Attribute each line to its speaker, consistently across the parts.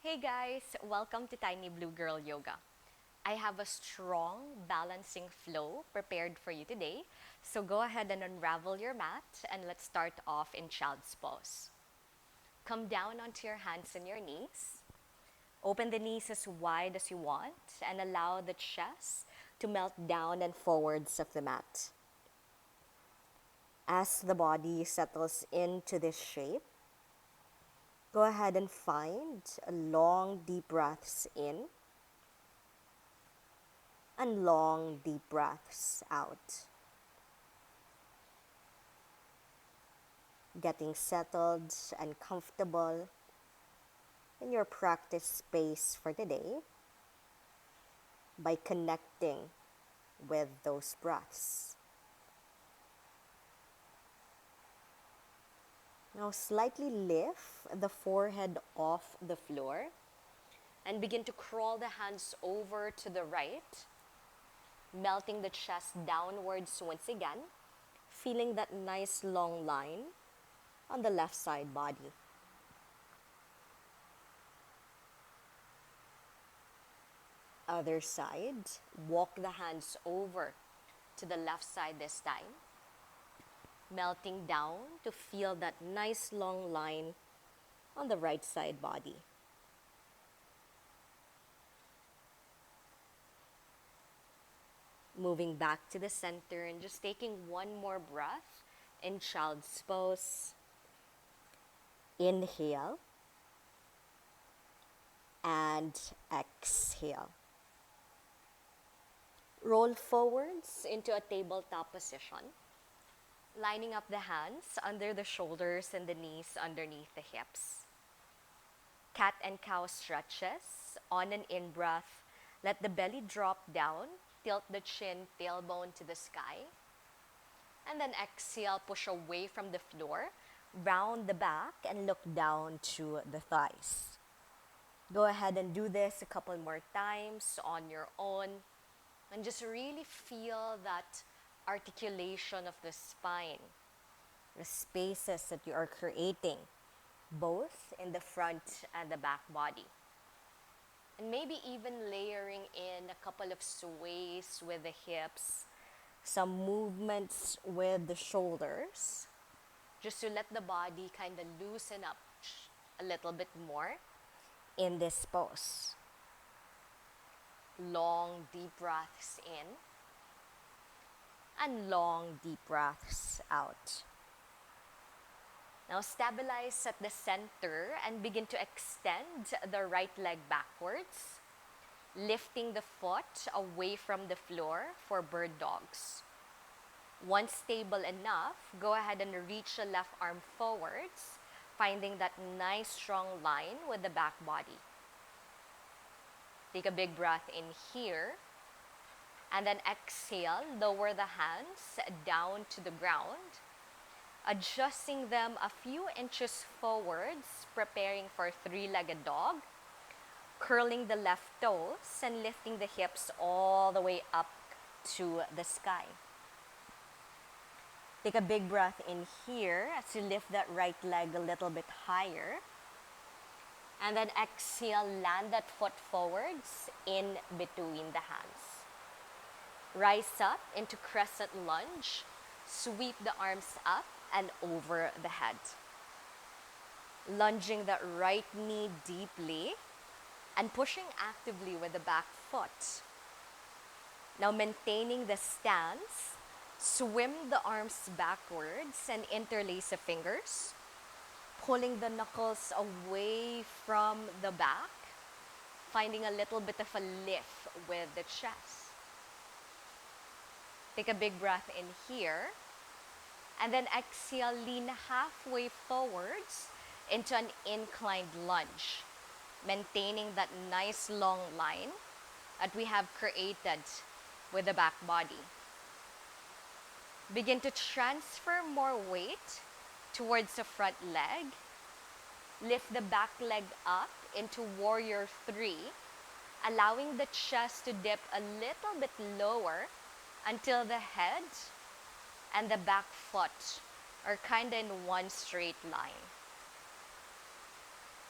Speaker 1: Hey guys, welcome to Tiny Blue Girl Yoga. I have a strong balancing flow prepared for you today, so go ahead and unravel your mat and let's start off in child's pose. Come down onto your hands and your knees. Open the knees as wide as you want and allow the chest to melt down and forwards of the mat. As the body settles into this shape, go ahead and find a long deep breaths in and long deep breaths out. Getting settled and comfortable in your practice space for today by connecting with those breaths. Now slightly lift the forehead off the floor and begin to crawl the hands over to the right, melting the chest downwards once again, feeling that nice long line on the left side body. Other side, walk the hands over to the left side this time, melting down to feel that nice long line on the right side body. Moving back to the center and just taking one more breath in child's pose. Inhale and exhale. Roll forwards into a tabletop position, lining up the hands under the shoulders and the knees underneath the hips. Cat and cow stretches. On an in-breath, let the belly drop down, tilt the chin, tailbone to the sky. And then exhale, push away from the floor, round the back and look down to the thighs. Go ahead and do this a couple more times on your own. And just really feel that articulation of the spine, the spaces that you are creating, both in the front and the back body. And maybe even layering in a couple of sways with the hips, some movements with the shoulders, just to let the body kind of loosen up a little bit more in this pose. Long deep breaths in and long deep breaths out. Now stabilize at the center and begin to extend the right leg backwards, lifting the foot away from the floor for bird dogs. Once stable enough, go ahead and reach the left arm forwards, finding that nice strong line with the back body. Take a big breath in here. And then exhale, lower the hands down to the ground, adjusting them a few inches forwards, preparing for three-legged dog, curling the left toes and lifting the hips all the way up to the sky. Take a big breath in here as you lift that right leg a little bit higher. And then exhale, land that foot forwards in between the hands. Rise up into Crescent Lunge. Sweep the arms up and over the head. Lunging that right knee deeply and pushing actively with the back foot. Now maintaining the stance, swim the arms backwards and interlace the fingers, pulling the knuckles away from the back, finding a little bit of a lift with the chest. Take a big breath in here, and then exhale, lean halfway forwards into an inclined lunge, maintaining that nice long line that we have created with the back body. Begin to transfer more weight towards the front leg. Lift the back leg up into Warrior 3, allowing the chest to dip a little bit lower until the head and the back foot are kind of in one straight line.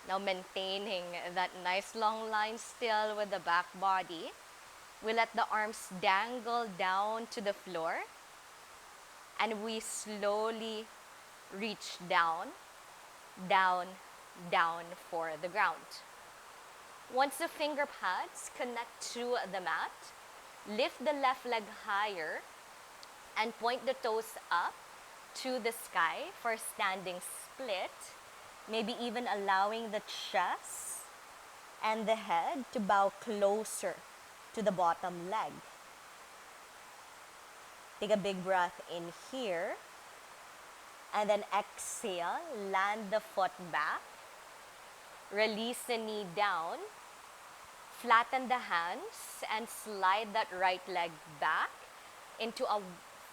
Speaker 1: Now maintaining that nice long line still with the back body, we let the arms dangle down to the floor and we slowly reach down, down, down for the ground. Once the finger pads connect to the mat, lift the left leg higher and point the toes up to the sky for standing split, maybe even allowing the chest and the head to bow closer to the bottom leg. Take a big breath in here, and then exhale, land the foot back, release the knee down, flatten the hands, and slide that right leg back into a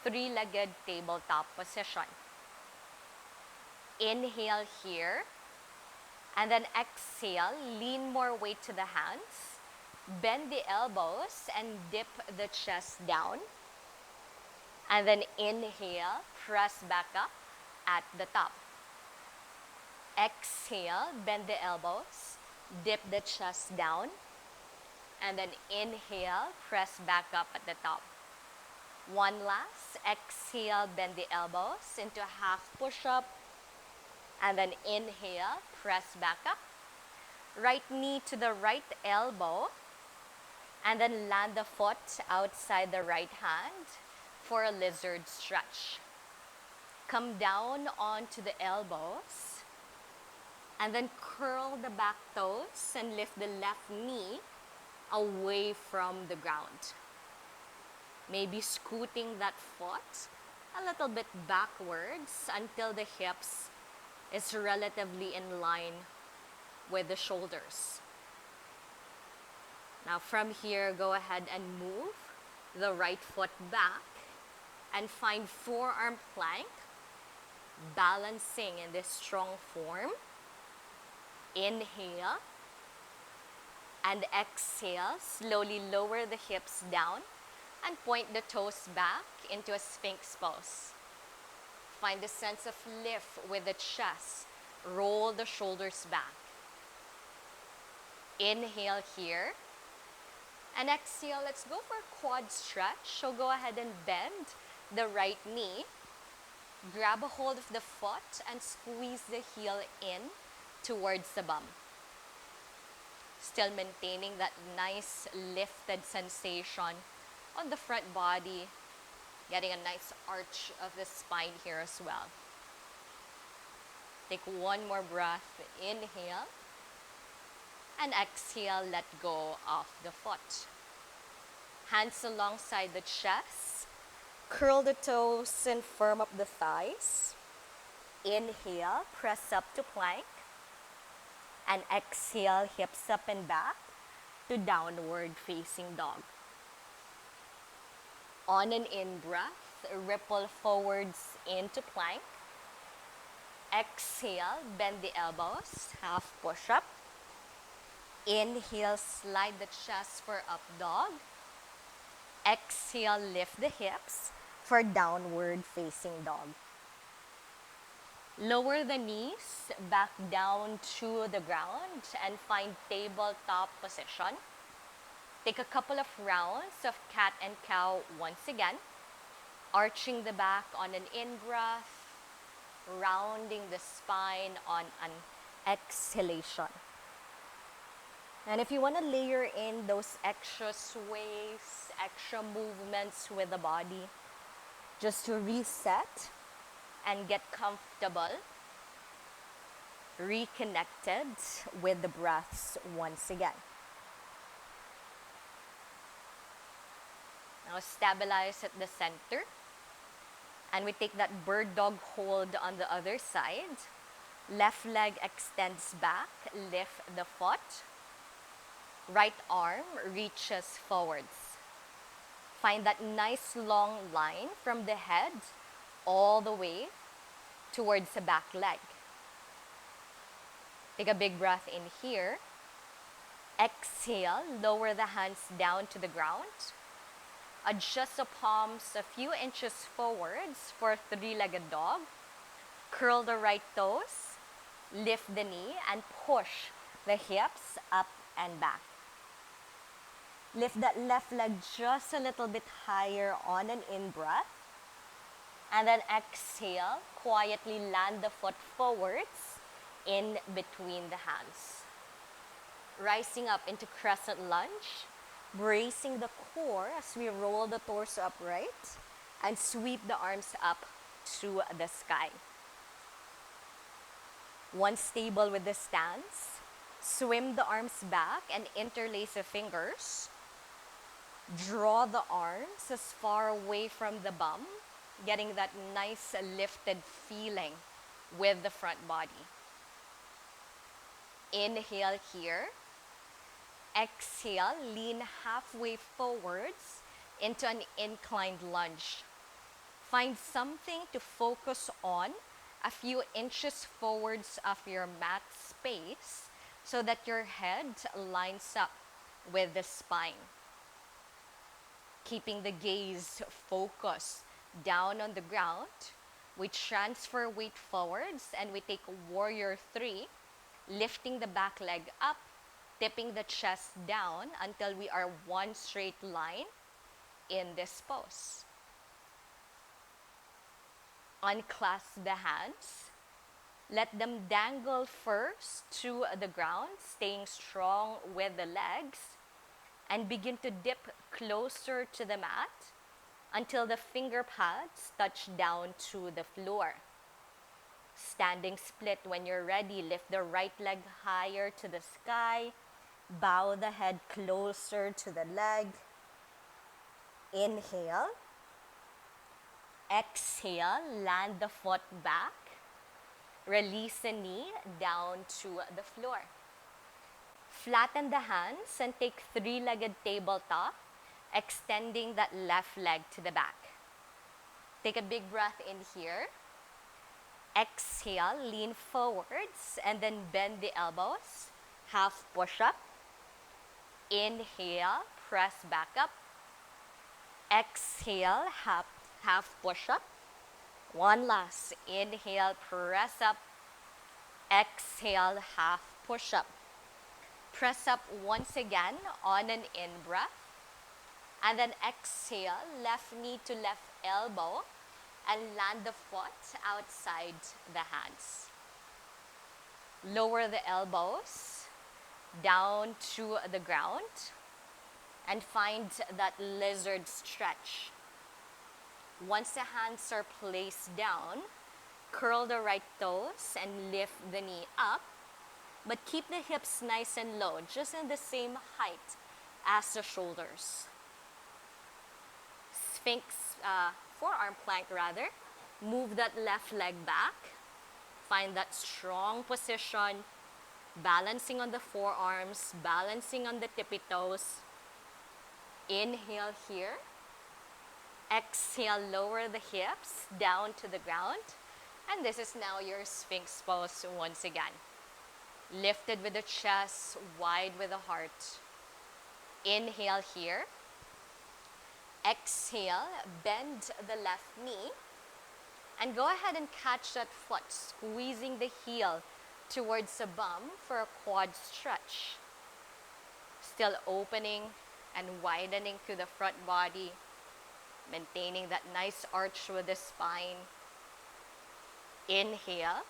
Speaker 1: three-legged tabletop position. Inhale here, and then exhale, lean more weight to the hands, bend the elbows and dip the chest down. And then inhale, press back up at the top. Exhale, bend the elbows, dip the chest down. And then inhale, press back up at the top. One last, exhale, bend the elbows into a half push-up. And then inhale, press back up. Right knee to the right elbow. And then land the foot outside the right hand for a lizard stretch. Come down onto the elbows. And then curl the back toes and lift the left knee away from the ground. Maybe scooting that foot a little bit backwards until the hips is relatively in line with the shoulders. Now from here, go ahead and move the right foot back and find forearm plank, balancing in this strong form. Inhale and exhale, slowly lower the hips down and point the toes back into a Sphinx pose. Find a sense of lift with the chest. Roll the shoulders back. Inhale here. And exhale, let's go for a quad stretch. So go ahead and bend the right knee. Grab a hold of the foot and squeeze the heel in towards the bum. Still maintaining that nice lifted sensation on the front body, getting a nice arch of the spine here as well. Take one more breath, inhale, and exhale, let go of the foot. Hands alongside the chest, curl the toes and firm up the thighs. Inhale, press up to plank, and exhale, hips up and back to downward facing dog. On an in-breath, ripple forwards into plank. Exhale, bend the elbows, half push-up. Inhale, slide the chest for up dog. Exhale, lift the hips for downward facing dog. Lower the knees back down to the ground and find tabletop position. Take a couple of rounds of cat and cow once again. Arching the back on an in-breath, rounding the spine on an exhalation. And if you want to layer in those extra sways, extra movements with the body, just to reset and get comfortable, reconnected with the breaths once again. Now stabilize at the center. And we take that bird dog hold on the other side. Left leg extends back, lift the foot. Right arm reaches forwards. Find that nice long line from the head all the way towards the back leg. Take a big breath in here. Exhale, lower the hands down to the ground. Adjust the palms a few inches forwards for a three-legged dog. Curl the right toes Lift the knee and push the hips up and back. Lift that left leg just a little bit higher on an in-breath. And then exhale, quietly land the foot forwards in between the hands. Rising up into Crescent Lunge, bracing the core as we roll the torso upright and sweep the arms up to the sky. Once stable with the stance, swim the arms back and interlace the fingers. Draw the arms as far away from the bum, getting that nice lifted feeling with the front body. Inhale here. Exhale, lean halfway forwards into an inclined lunge. Find something to focus on a few inches forwards of your mat space so that your head lines up with the spine. Keeping the gaze focused down on the ground, we transfer weight forwards and we take Warrior 3, lifting the back leg up, tipping the chest down until we are one straight line in this pose. Unclasp the hands. Let them dangle first to the ground, staying strong with the legs, and begin to dip closer to the mat until the finger pads touch down to the floor. Standing split when you're ready, lift the right leg higher to the sky, bow the head closer to the leg. Inhale. Exhale, land the foot back. Release the knee down to the floor. Flatten the hands and take three-legged tabletop, extending that left leg to the back. Take a big breath in here. Exhale, lean forwards and then bend the elbows. Half push-up. Inhale, press back up. Exhale, half push-up. One last. Inhale, press up. Exhale, half push-up. Press up once again on an in-breath. And then exhale, left knee to left elbow and land the foot outside the hands. Lower the elbows down to the ground and find that lizard stretch. Once the hands are placed down, curl the right toes and lift the knee up, but keep the hips nice and low, just in the same height as the shoulders. Sphinx, forearm plank rather. Move that left leg back. Find that strong position, balancing on the forearms, balancing on the tippy toes. Inhale here. Exhale, lower the hips down to the ground. And this is now your Sphinx pose once again. Lifted with the chest, wide with the heart. Inhale here. Exhale, bend the left knee. And go ahead and catch that foot, squeezing the heel towards the bum for a quad stretch. Still opening and widening through the front body. Maintaining that nice arch with the spine. Inhale.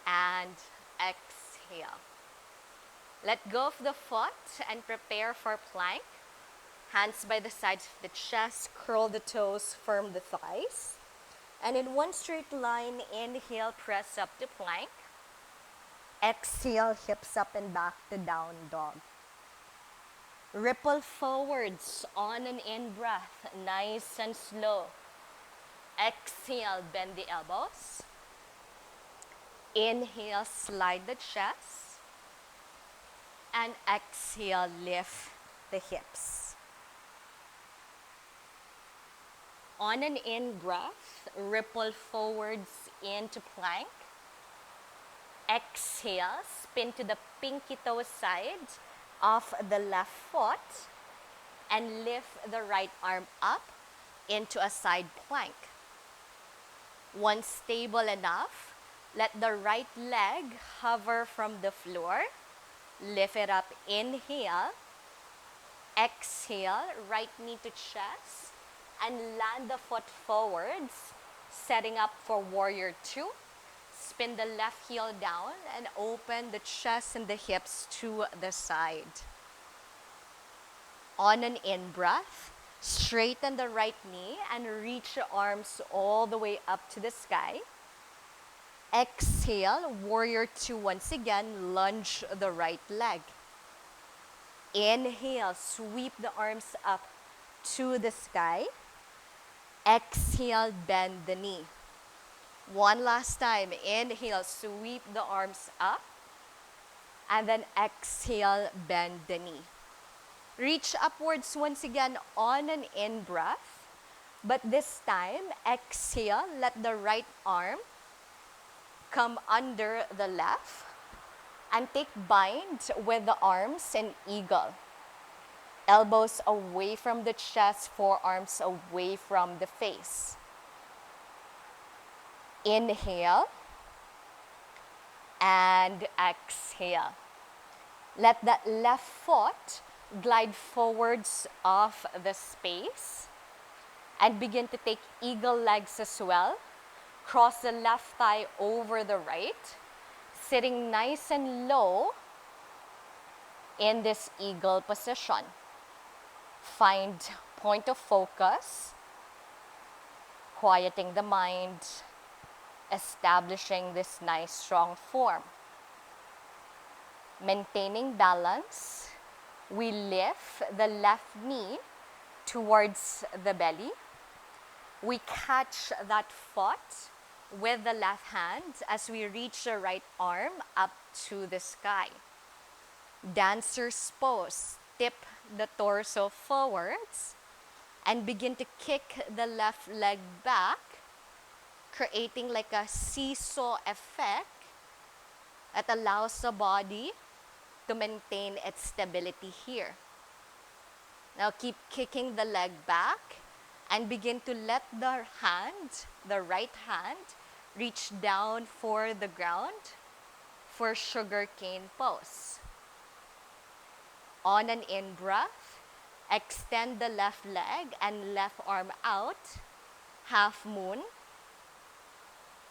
Speaker 1: And exhale. Let go of the foot and prepare for plank. Hands by the sides of the chest, curl the toes, firm the thighs. And in one straight line, inhale, press up to plank. Exhale, hips up and back to down dog. Ripple forwards on an in-breath, nice and slow. Exhale, bend the elbows. Inhale, slide the chest. And exhale, lift the hips. On an in-breath, ripple forwards into plank. Exhale, spin to the pinky toe side of the left foot and lift the right arm up into a side plank. Once stable enough, Let the right leg hover from the floor. Lift it up, inhale. Exhale, right knee to chest. And land the foot forwards, setting up for warrior two. Spin the left heel down and open the chest and the hips to the side. On an in-breath, straighten the right knee and reach the arms all the way up to the sky. Exhale, warrior two once again, lunge the right leg. Inhale, sweep the arms up to the sky. Exhale, bend the knee. One last time, inhale, sweep the arms up. And then exhale, bend the knee. Reach upwards once again on an in-breath. But this time, exhale, let the right arm come under the left. And take bind with the arms in eagle. Elbows away from the chest, forearms away from the face. Inhale and exhale. Let that left foot glide forwards off the space and begin to take eagle legs as well. Cross the left thigh over the right, sitting nice and low in this eagle position. Find point of focus, quieting the mind, establishing this nice strong form. Maintaining balance, we lift the left knee towards the belly. We catch that foot with the left hand as we reach the right arm up to the sky. Dancer's pose, tip the torso forwards and begin to kick the left leg back, creating like a seesaw effect that allows the body to maintain its stability here. Now keep kicking the leg back and begin to let the hand, the right hand, reach down for the ground for sugarcane pose. On an in-breath, extend the left leg and left arm out, half moon.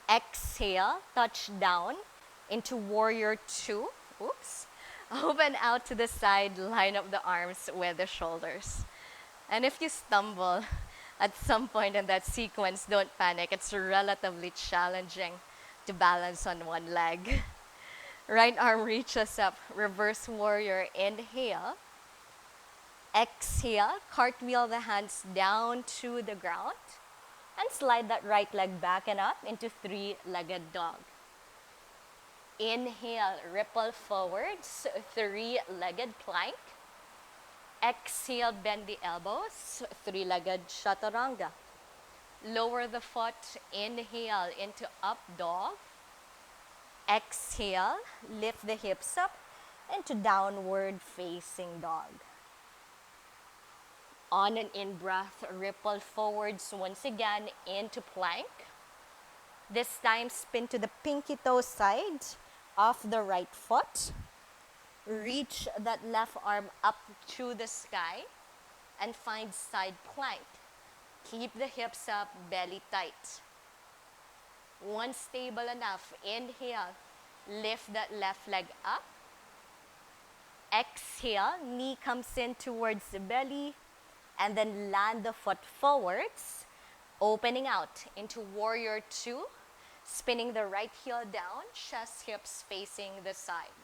Speaker 1: Exhale, touch down into warrior two. Oops. Open out to the side, line up the arms with the shoulders. And if you stumble at some point in that sequence, don't panic. It's relatively challenging to balance on one leg. Right arm reaches up, reverse warrior, inhale. Exhale, cartwheel the hands down to the ground. And slide that right leg back and up into three-legged dog. Inhale, ripple forwards, three-legged plank. Exhale, bend the elbows, three-legged chaturanga. Lower the foot, inhale into up dog. Exhale, lift the hips up into downward facing dog. On an in-breath, ripple forwards once again into plank. This time, spin to the pinky toe side of the right foot. Reach that left arm up to the sky and find side plank. Keep the hips up, belly tight. Once stable enough, inhale, lift that left leg up. Exhale, knee comes in towards the belly and then land the foot forwards, opening out into warrior two, spinning the right heel down, chest, hips facing the side.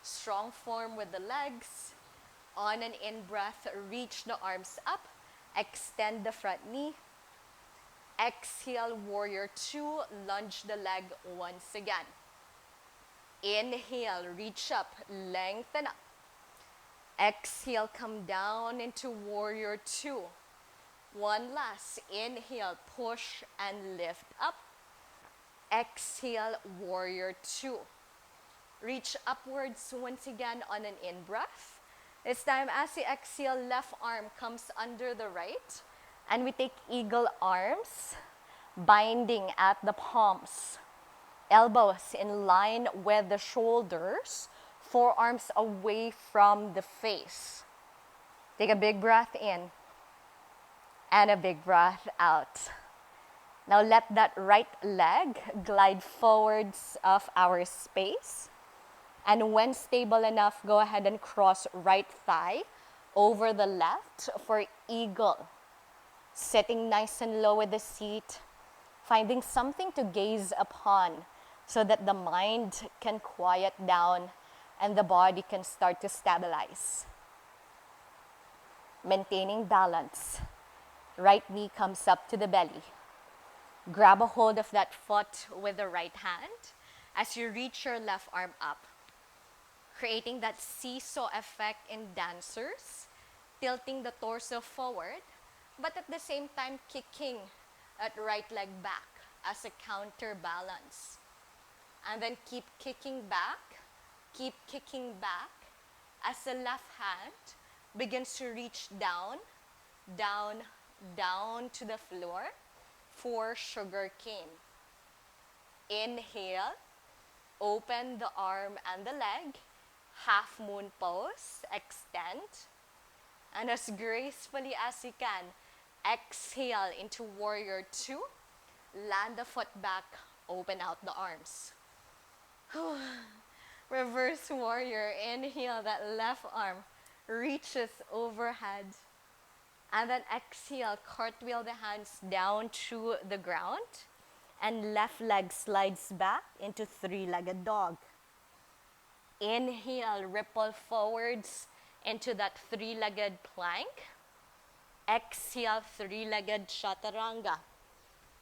Speaker 1: Strong form with the legs. On an in-breath, reach the arms up, extend the front knee. Exhale, warrior two, lunge the leg once again. Inhale, reach up, lengthen up. Exhale, come down into warrior two. One last, inhale, push and lift up. Exhale, warrior two. Reach upwards once again on an in-breath. This time, as you exhale, left arm comes under the right. And we take eagle arms, binding at the palms, elbows in line with the shoulders, forearms away from the face. Take a big breath in and a big breath out. Now let that right leg glide forwards of our space. And when stable enough, go ahead and cross right thigh over the left for eagle. Sitting nice and low with the seat, finding something to gaze upon so that the mind can quiet down and the body can start to stabilize. Maintaining balance. Right knee comes up to the belly. Grab a hold of that foot with the right hand as you reach your left arm up, creating that seesaw effect in dancers, tilting the torso forward, but at the same time kicking that right leg back as a counterbalance. And then keep kicking back as the left hand begins to reach down, down, down to the floor for sugar cane. Inhale, open the arm and the leg, half moon pose, extend, and as gracefully as you can, exhale into warrior two, land the foot back, open out the arms. Reverse warrior, inhale, that left arm reaches overhead. And then exhale, cartwheel the hands down to the ground. And left leg slides back into three-legged dog. Inhale, ripple forwards into that three-legged plank. Exhale, three-legged chaturanga.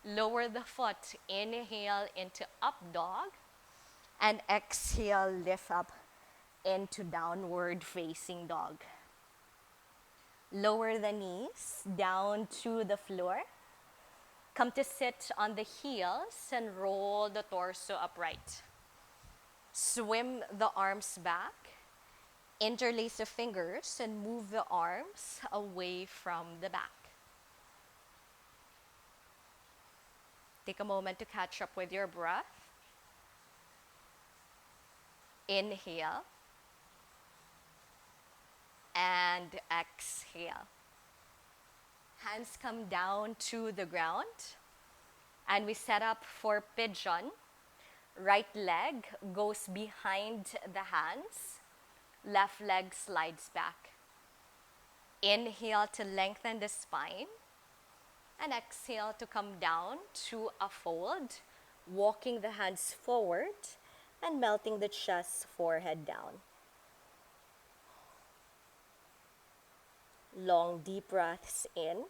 Speaker 1: Lower the foot, inhale into up dog. And exhale, lift up into downward facing dog. Lower the knees down to the floor. Come to sit on the heels and roll the torso upright. Swim the arms back. Interlace the fingers and move the arms away from the back. Take a moment to catch up with your breath. Inhale and exhale. Hands come down to the ground and we set up for pigeon. Right leg goes behind the hands. Left leg slides back. Inhale to lengthen the spine and exhale to come down to a fold, walking the hands forward and melting the chest, forehead down. Long, deep breaths in.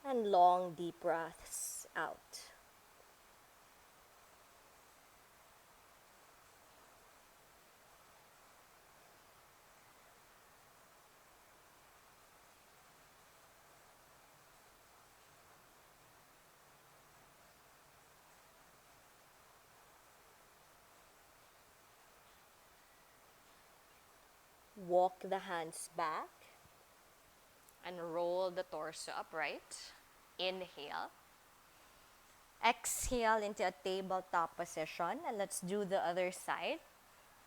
Speaker 1: And long, deep breaths out. Walk the hands back and roll the torso upright. Inhale. Exhale into a tabletop position, and let's do the other side.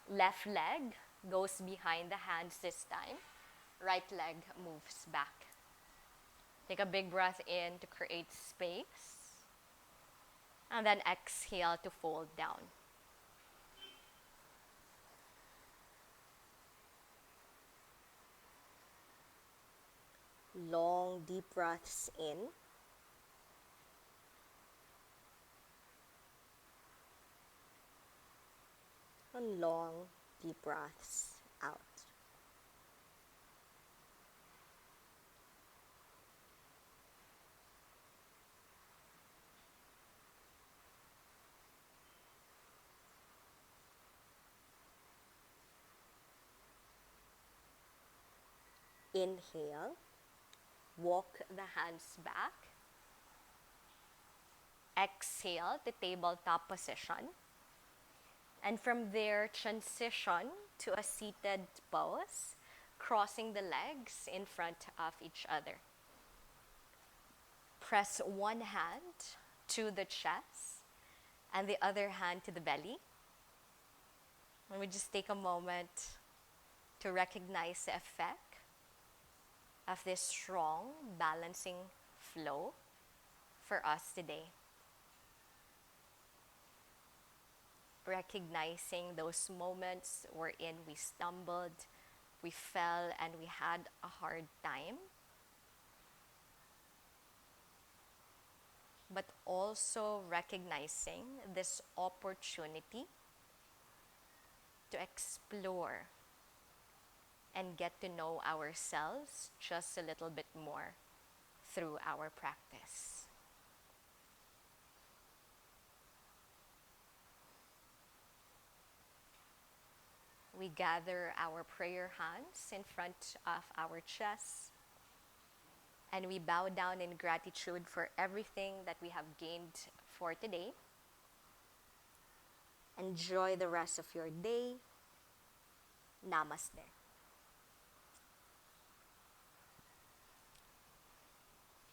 Speaker 1: Left leg goes behind the hands this time. Right leg moves back. Take a big breath in to create space. And then exhale to fold down. Long, deep breaths in. And long, deep breaths out. Inhale. Walk the hands back. Exhale to tabletop position. And from there, transition to a seated pose. crossing the legs in front of each other. Press one hand to the chest and the other hand to the belly. And we just take a moment to recognize the effect of this strong balancing flow for us today. Recognizing those moments wherein we stumbled, we fell, and we had a hard time. But also recognizing this opportunity to explore and get to know ourselves just a little bit more through our practice. We gather our prayer hands in front of our chest and we bow down in gratitude for everything that we have gained for today. Enjoy the rest of your day. Namaste.